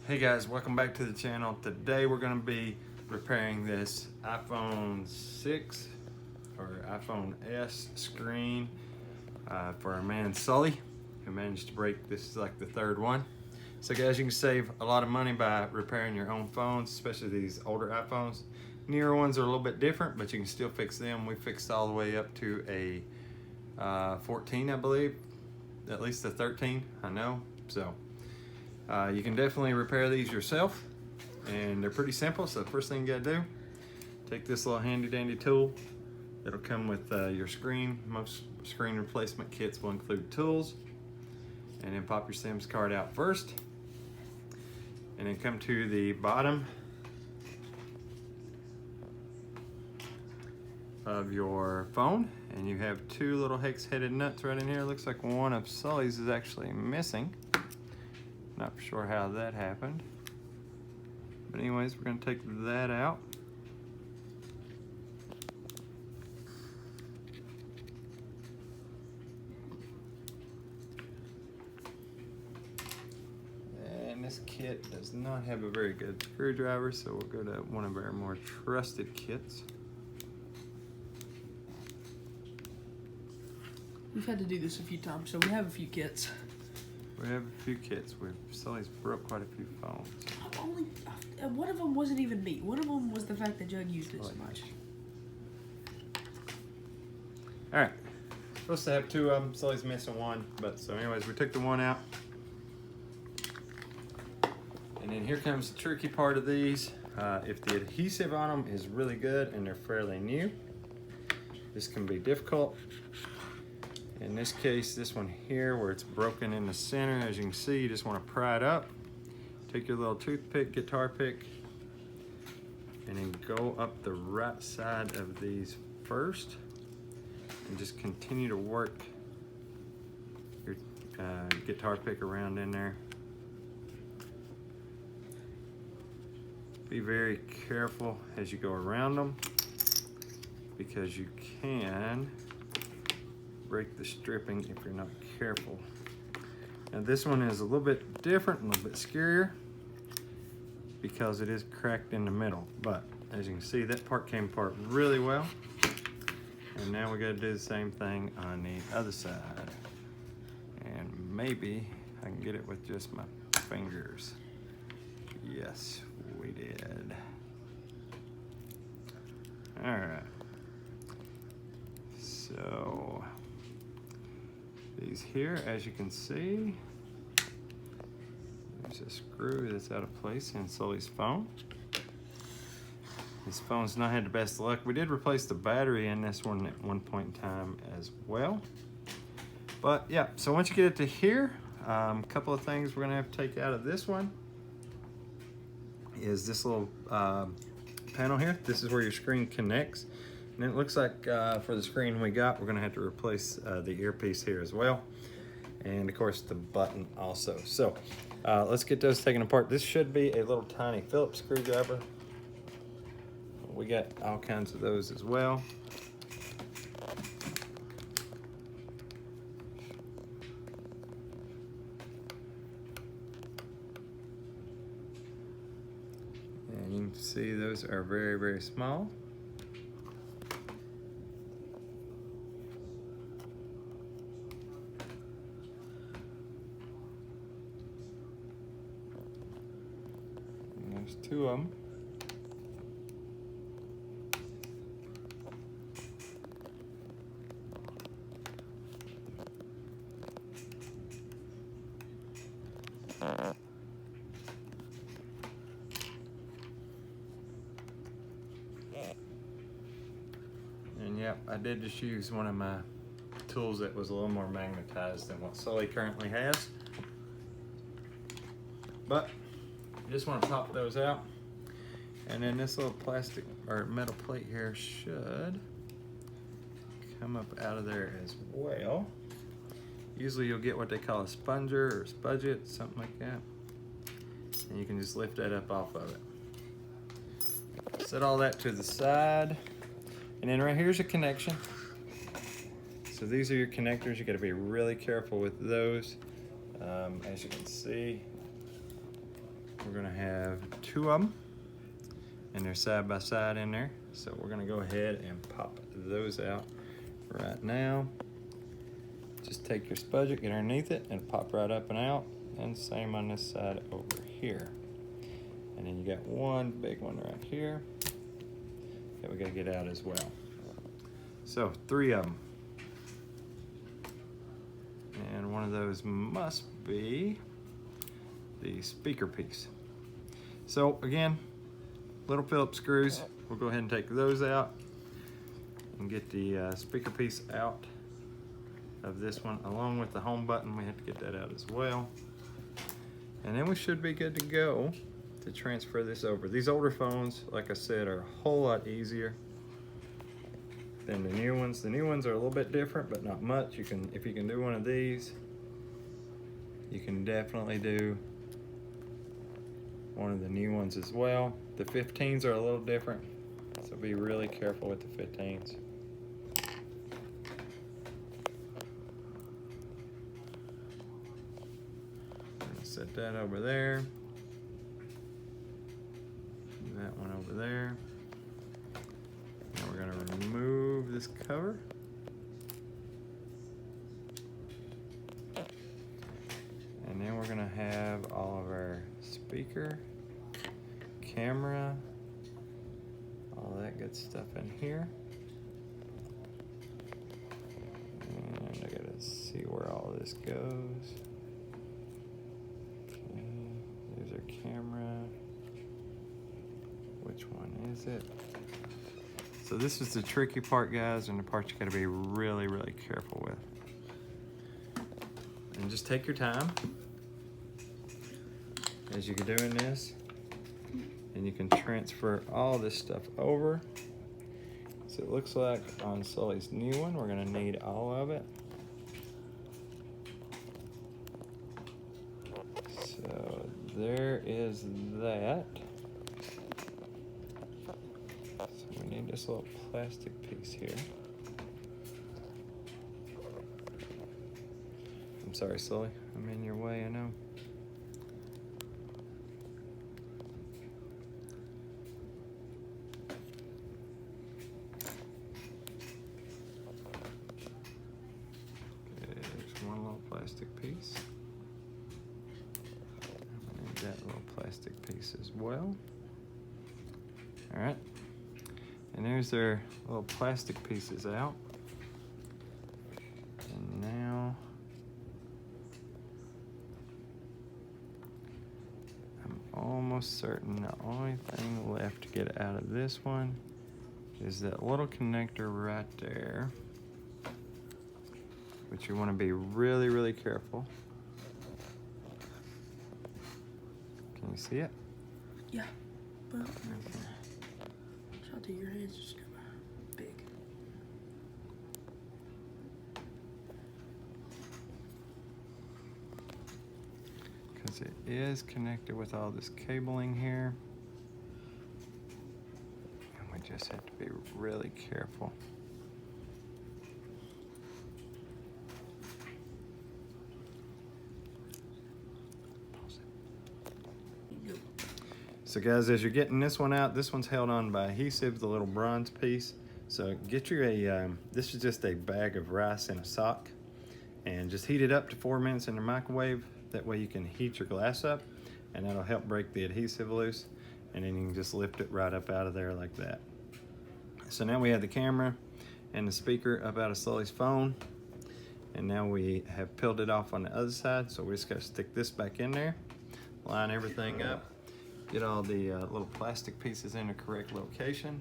Hey guys, welcome back to the channel. Today we're going to be repairing this iPhone 6 or iPhone S screen for our man Sully, who managed to break, this is like the third one. So guys, you can save a lot of money by repairing your own phones, especially these older iPhones. Newer ones are a little bit different, but you can still fix them. We fixed all the way up to a 14, I believe, at least a 13, I know. So you can definitely repair these yourself, and they're pretty simple. So the first thing you gotta do, take this little handy dandy tool that'll come with your screen. Most screen replacement kits will include tools, and then pop your SIMS card out first, and then come to the bottom of your phone, and you have two little hex-headed nuts right in here. Looks like one of Sully's is actually missing. Not sure how that happened. But anyways, we're gonna take that out. And this kit does not have a very good screwdriver, so we'll go to one of our more trusted kits. We've had to do this a few times, so we have a few kits. We have a few kits. Sully's broke quite a few phones. One of them wasn't even me. One of them was the fact that Jug used it so much. All right, supposed to have two of them. Sully's missing one, but so anyways, we took the one out. And then here comes the tricky part of these. If the adhesive on them is really good and they're fairly new, this can be difficult. In this case, this one here, where it's broken in the center, as you can see, you just want to pry it up. Take your little toothpick, guitar pick, and then go up the right side of these first, and just continue to work your guitar pick around in there. Be very careful as you go around them, because you can break the stripping if you're not careful. Now this one is a little bit different, a little bit scarier, because it is cracked in the middle. But as you can see, that part came apart really well. And now we gotta do the same thing on the other side. And maybe I can get it with just my fingers. Yes, we did. All right. So these here, as you can see, there's a screw that's out of place in Sully's phone. This phone's not had the best luck. We did replace the battery in this one at one point in time as well. But yeah, so once you get it to here, a couple of things we're gonna have to take out of this one is this little panel here. This is where your screen connects. And it looks like for the screen we got, we're gonna have to replace the earpiece here as well. And of course the button also. So let's get those taken apart. This should be a little tiny Phillips screwdriver. We got all kinds of those as well. And you can see those are very, very small. There's two of them. And yep, I did just use one of my tools that was a little more magnetized than what Sully currently has. But you just want to pop those out. And then this little plastic or metal plate here should come up out of there as well. Usually you'll get what they call a sponger or spudget, something like that. And you can just lift that up off of it. Set all that to the side. And then right here's your connection. So these are your connectors. You got to be really careful with those. As you can see, we're gonna have 2 of them, and they're side by side in there. So we're gonna go ahead and pop those out right now. Just take your spudget, get underneath it, and pop right up and out. And same on this side over here. And then you got one big one right here that we gotta get out as well. So 3 of them. And one of those must be the speaker piece. So again, little Phillips screws. We'll go ahead and take those out and get the speaker piece out of this one, along with the home button. We have to get that out as well. And then we should be good to go to transfer this over. These older phones, like I said, are a whole lot easier than the new ones. The new ones are a little bit different, but not much. You can, if you can do one of these, you can definitely do one of the new ones as well. The 15s are a little different, so be really careful with the 15s. Set that over there. That one over there. Now we're going to remove this cover. And then we're going to have all of our speaker, camera, all that good stuff in here. And I got to see where all this goes. There's our camera. Which one is it? So this is the tricky part, guys, and the part you gotta be really, really careful with. And just take your time as you're doing this, and you can transfer all this stuff over. So it looks like on Sully's new one, we're gonna need all of it. So there is that. So we need this little plastic piece here. I'm sorry, Sully, I'm in your way, I know. Okay, there's one little plastic piece. That little plastic piece as well. All right, and there's their little plastic pieces out. And now I'm almost certain the only thing left to get out of this one is that little connector right there, which you want to be really, really careful. Can you see it? Yeah. Well, shot to your hands just kind of big. Because it is connected with all this cabling here. And we just have to be really careful. So guys, as you're getting this one out, this one's held on by adhesive, the little bronze piece. So get you a, this is just a bag of rice in a sock, and just heat it up to 4 minutes in the microwave. That way you can heat your glass up, and that'll help break the adhesive loose, and then you can just lift it right up out of there like that. So now we have the camera and the speaker up out of Sully's phone, and now we have peeled it off on the other side. So we just gotta stick this back in there, line everything up, get all the little plastic pieces in the correct location,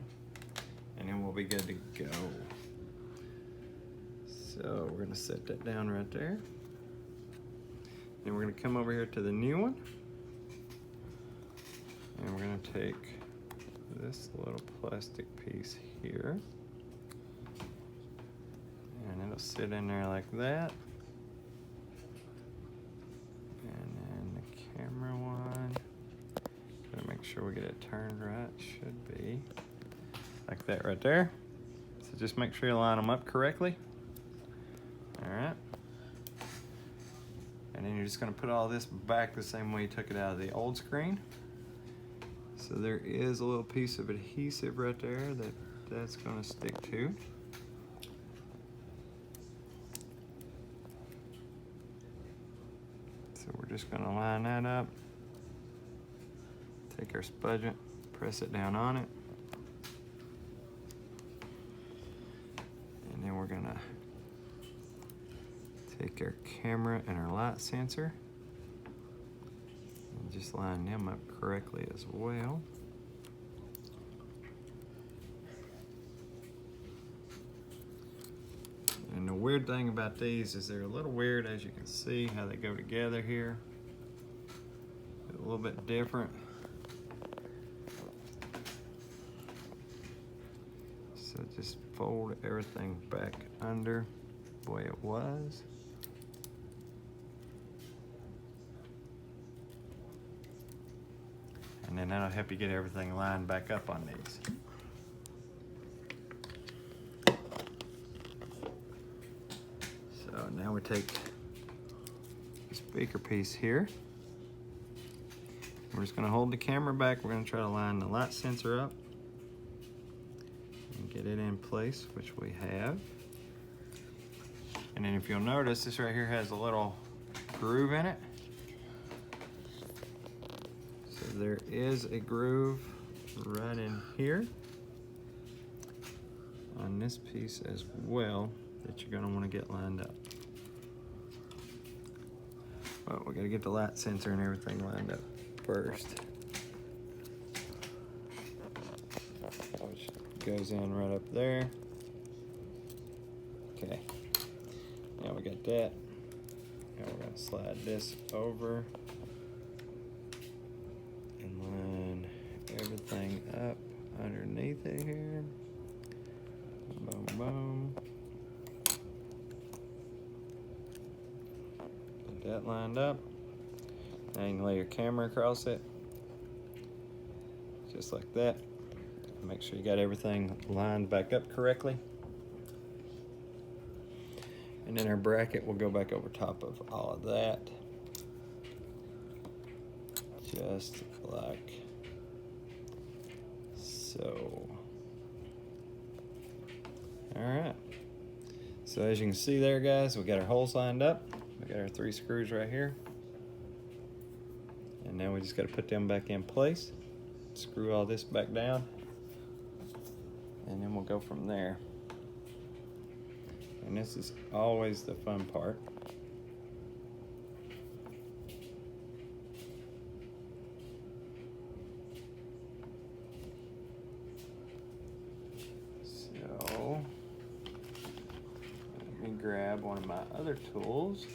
and then we'll be good to go. So we're gonna set that down right there. And we're gonna come over here to the new one. And we're gonna take this little plastic piece here. And it'll sit in there like that. And then the camera one. Gotta make sure we get it turned right. Should be like that right there. So just make sure you line them up correctly. All right. And then you're just just gonna put all this back the same way you took it out of the old screen. So there is a little piece of adhesive right there that's gonna stick to. So we're just gonna line that up. Take our spudget, press it down on it. And then we're gonna take our camera and our light sensor and just line them up correctly as well. And the weird thing about these is they're a little weird, as you can see how they go together here. A little bit different. So just fold everything back under the way it was. And then that'll help you get everything lined back up on these. So now we take the speaker piece here. We're just gonna hold the camera back. We're gonna try to line the light sensor up and get it in place, which we have. And then if you'll notice, this right here has a little groove in it. So there is a groove right in here on this piece as well that you're gonna wanna get lined up. But we gotta get the light sensor and everything lined up first. Which goes in right up there. Okay, now we got that. Now we're gonna slide this over and line everything up underneath it here. Boom, boom. Get that lined up. Now you can lay your camera across it, just like that. Make sure you got everything lined back up correctly. And then our bracket will go back over top of all of that. Just like so. All right. So as you can see there, guys, we got our holes lined up. We got our 3 screws right here. And now we just got to put them back in place. Screw all this back down. And then we'll go from there. And this is always the fun part. So, let me grab one of my other tools.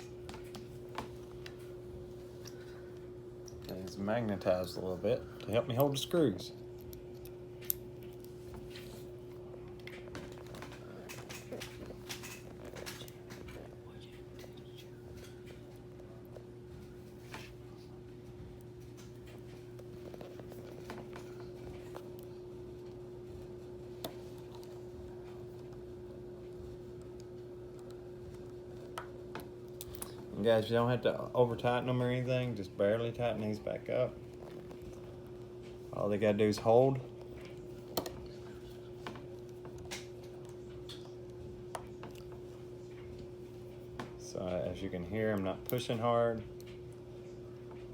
And it's magnetized a little bit to help me hold the screws. And guys, you don't have to over tighten them or anything, just barely tighten these back up. All they gotta do is hold. So as you can hear, I'm not pushing hard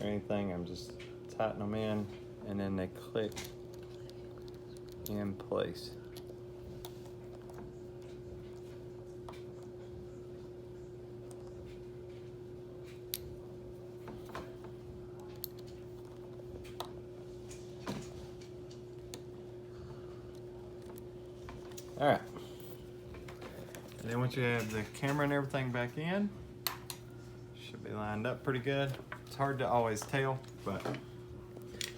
or anything, I'm just tightening them in and then they click in place. All right, and then once you have the camera and everything back in, should be lined up pretty good. It's hard to always tell, but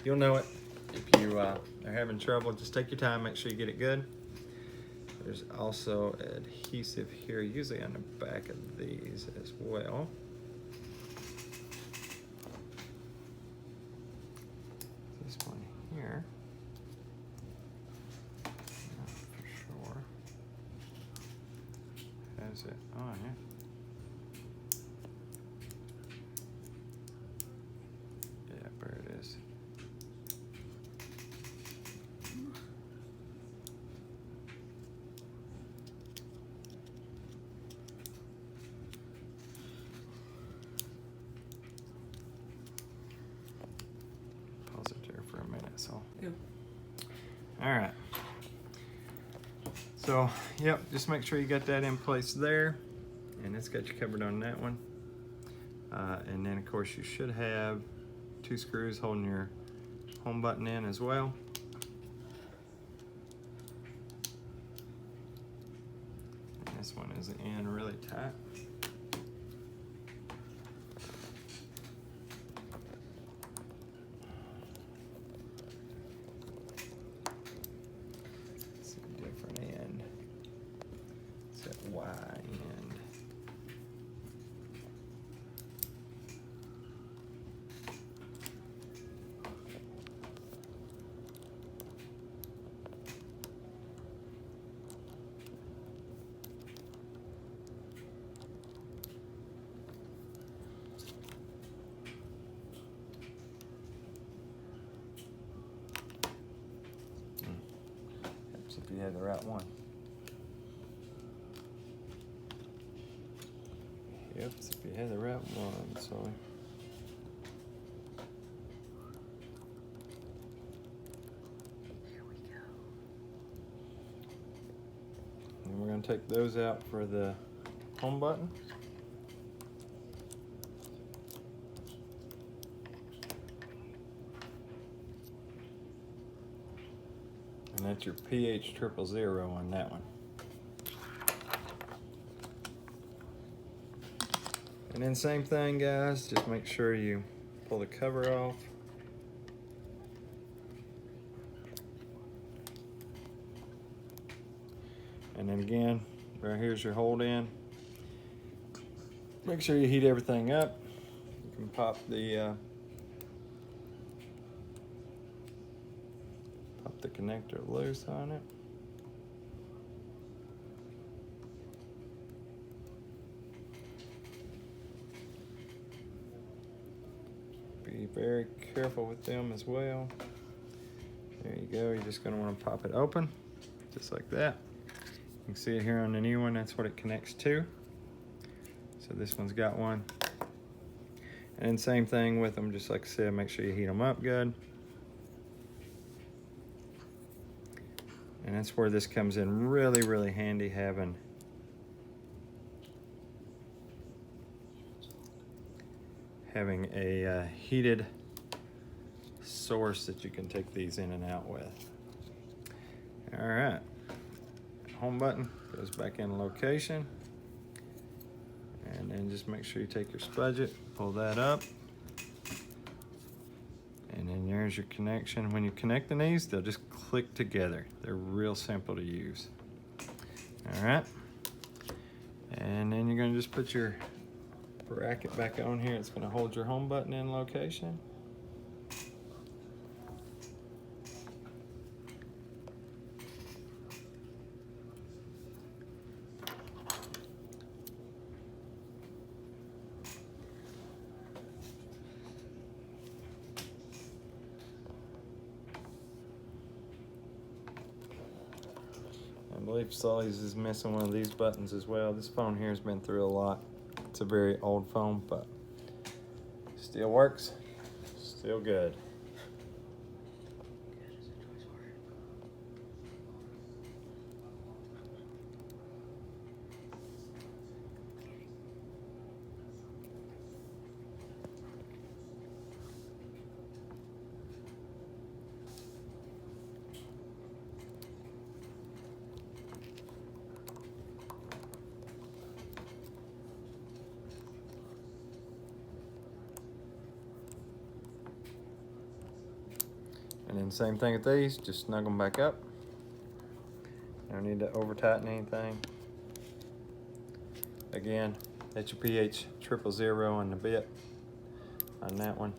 you'll know it. If you are having trouble, just take your time, make sure you get it good. There's also adhesive here, usually on the back of these as well. This one here. Has it on here. So. Yeah. All right. So, yep, just make sure you got that in place there, and it's got you covered on that one. And then, of course, you should have 2 screws holding your home button in as well. And this one is in really tight. It's a different end. It's that Y end. Helps if you have the right one. Yep, if you have the right one, so. There we go. And we're going to take those out for the home button. And that's your PH000 on that one. And then same thing, guys, just make sure you pull the cover off. And then again, right here's your hold in. Make sure you heat everything up. You can pop the connector loose on it. Be very careful with them as well. There you go. You're just going to want to pop it open, just like that. You can see it here on the new one. That's what it connects to. So this one's got one. And then same thing with them, just like I said, make sure you heat them up good. And that's where this comes in really, really handy, having a heated source that you can take these in and out with. All right, home button goes back in location. And then just make sure you take your spudget, pull that up. And then there's your connection. When you're connecting these, they'll just click together. They're real simple to use. All right. And then you're gonna just put your bracket back on here. It's gonna hold your home button in location. I believe Sully's is missing one of these buttons as well. This phone here has been through a lot. It's a very old phone, but still works, still good. And then same thing with these, just snug them back up. Don't need to over tighten anything. Again, that's your PH000 on the bit on that one.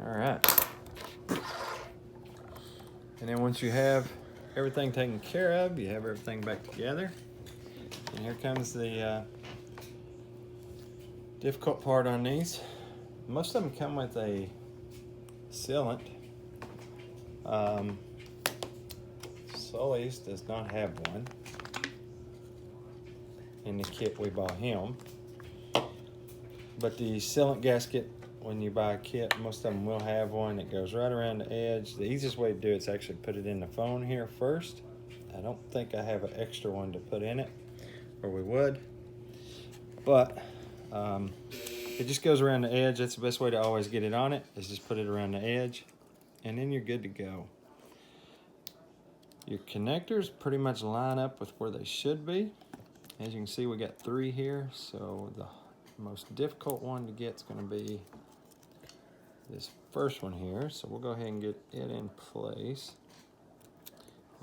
All right. And then once you have everything taken care of, you have everything back together. And here comes the difficult part on these. Most of them come with a sealant. Sully's does not have one in the kit we bought him, but the sealant gasket when you buy a kit, most of them will have one that goes right around the edge. The easiest way to do it is actually put it in the phone here first. I don't think I have an extra one to put in it, or we would. But it just goes around the edge. That's the best way to always get it on it, is just put it around the edge, and then you're good to go. Your connectors pretty much line up with where they should be. As you can see, we got 3 here, so the most difficult one to get is going to be this first one here. So we'll go ahead and get it in place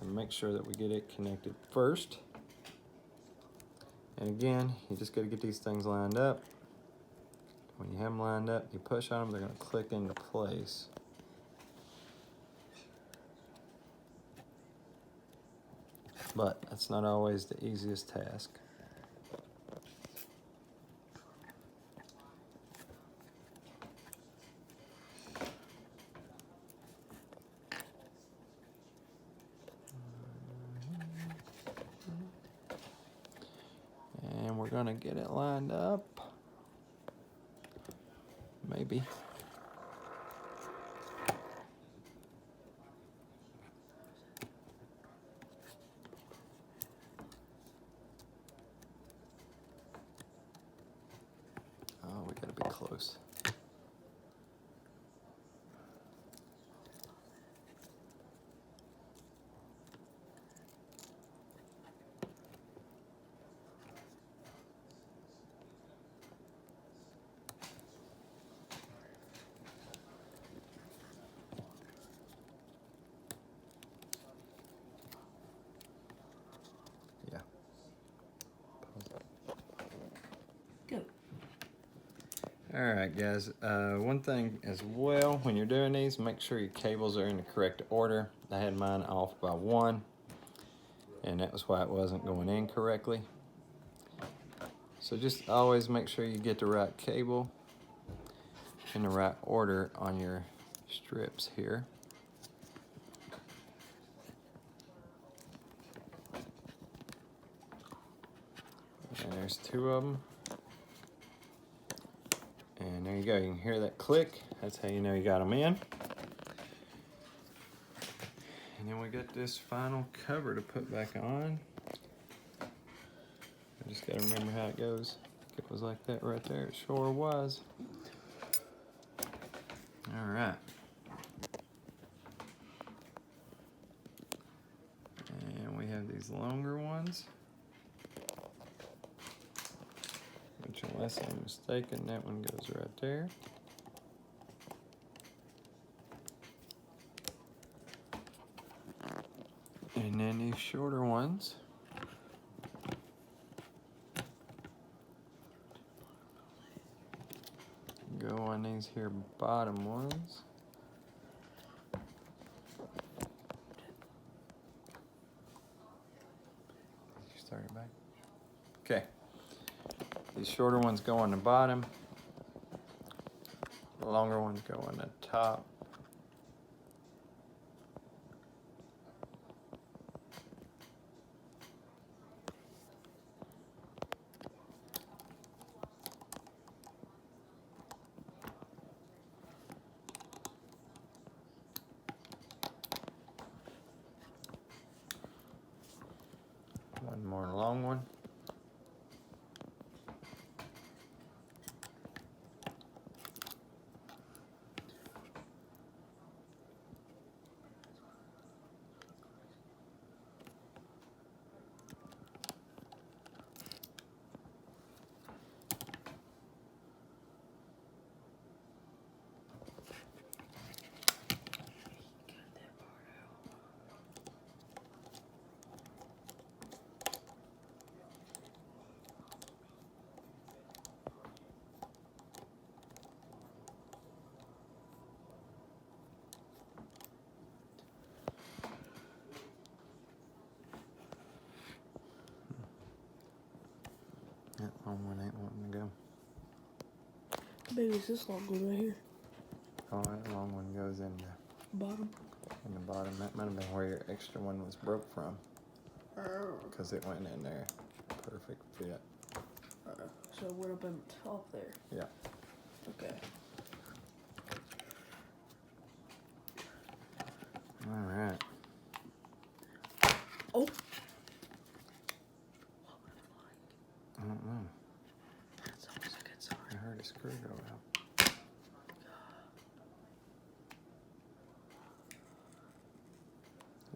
and make sure that we get it connected first. And again, you just got to get these things lined up. When you have them lined up, you push on them, they're going to click into place. But that's not always the easiest task. And we're gonna get it lined up. Maybe. Oh, we gotta be close. Yeah. Go. All right, guys. One thing as well, when you're doing these, make sure your cables are in the correct order. I had mine off by 1, and that was why it wasn't going in correctly. So just always make sure you get the right cable in the right order on your strips here. And there's 2 of them. And there you go, you can hear that click. That's how you know you got them in. And then we got this final cover to put back on. I just gotta remember how it goes. It was like that right there, it sure was. All right. And we have these longer ones, which, unless I'm mistaken, that one goes right there. And then these shorter ones go on these here bottom ones. You started back? Okay. These shorter ones go on the bottom. The longer ones go on the top. One more long one. That long one ain't wanting to go. Maybe it's this long one right here. Oh, that long one goes in Bottom. the bottom. That might have been where your extra one was broke from, Oh. because it went in there. Perfect fit. So it went up in the top there. Yeah. Okay.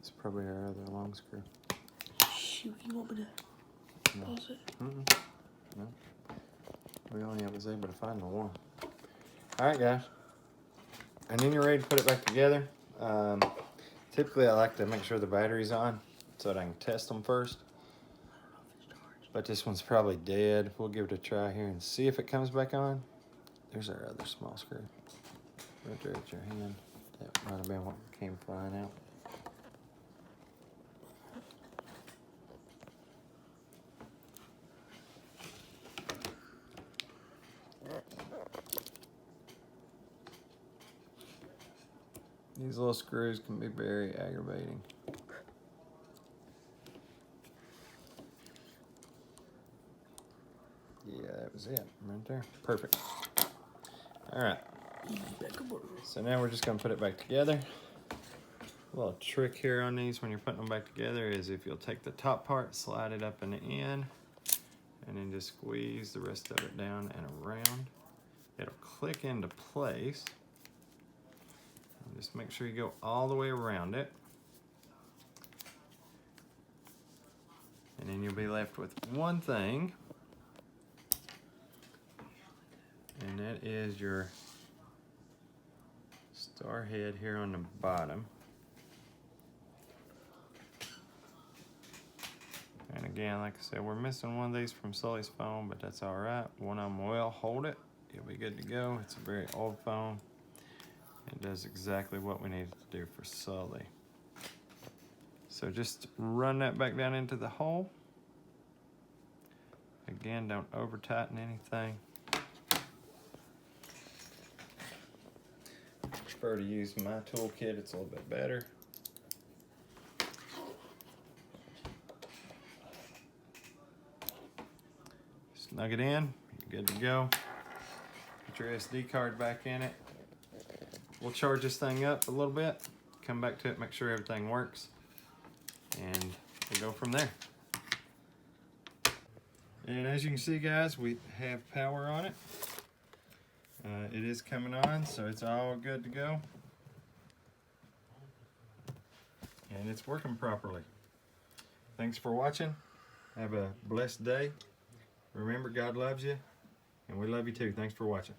It's probably our other long screw. Shoot, you want me to No. pause it? No. We only was able to find the one. Alright guys. And then you're ready to put it back together. Typically I like to make sure the battery's on so that I can test them first. But this one's probably dead. We'll give it a try here and see if it comes back on. There's our other small screw. Right there at your hand. That might have been what came flying out. These little screws can be very aggravating. Yeah, that was it right there. Perfect. All right. So now we're just gonna put it back together. A little trick here on these when you're putting them back together is if you'll take the top part, slide it up and in, and then just squeeze the rest of it down and around. It'll click into place. And just make sure you go all the way around it. And then you'll be left with one thing. And that is your star head here on the bottom. And again, like I said, we're missing one of these from Sully's phone, but that's all right. One of them will hold it. You'll be good to go. It's a very old phone. It does exactly what we need it to do for Sully. So just run that back down into the hole. Again, don't over tighten anything. I prefer to use my toolkit, it's a little bit better. Snug it in, you're good to go. Put your SD card back in it. We'll charge this thing up a little bit, come back to it, make sure everything works, and we'll go from there. And as you can see guys, we have power on it. It is coming on, so it's all good to go. And it's working properly. Thanks for watching. Have a blessed day. Remember, God loves you, and we love you too. Thanks for watching.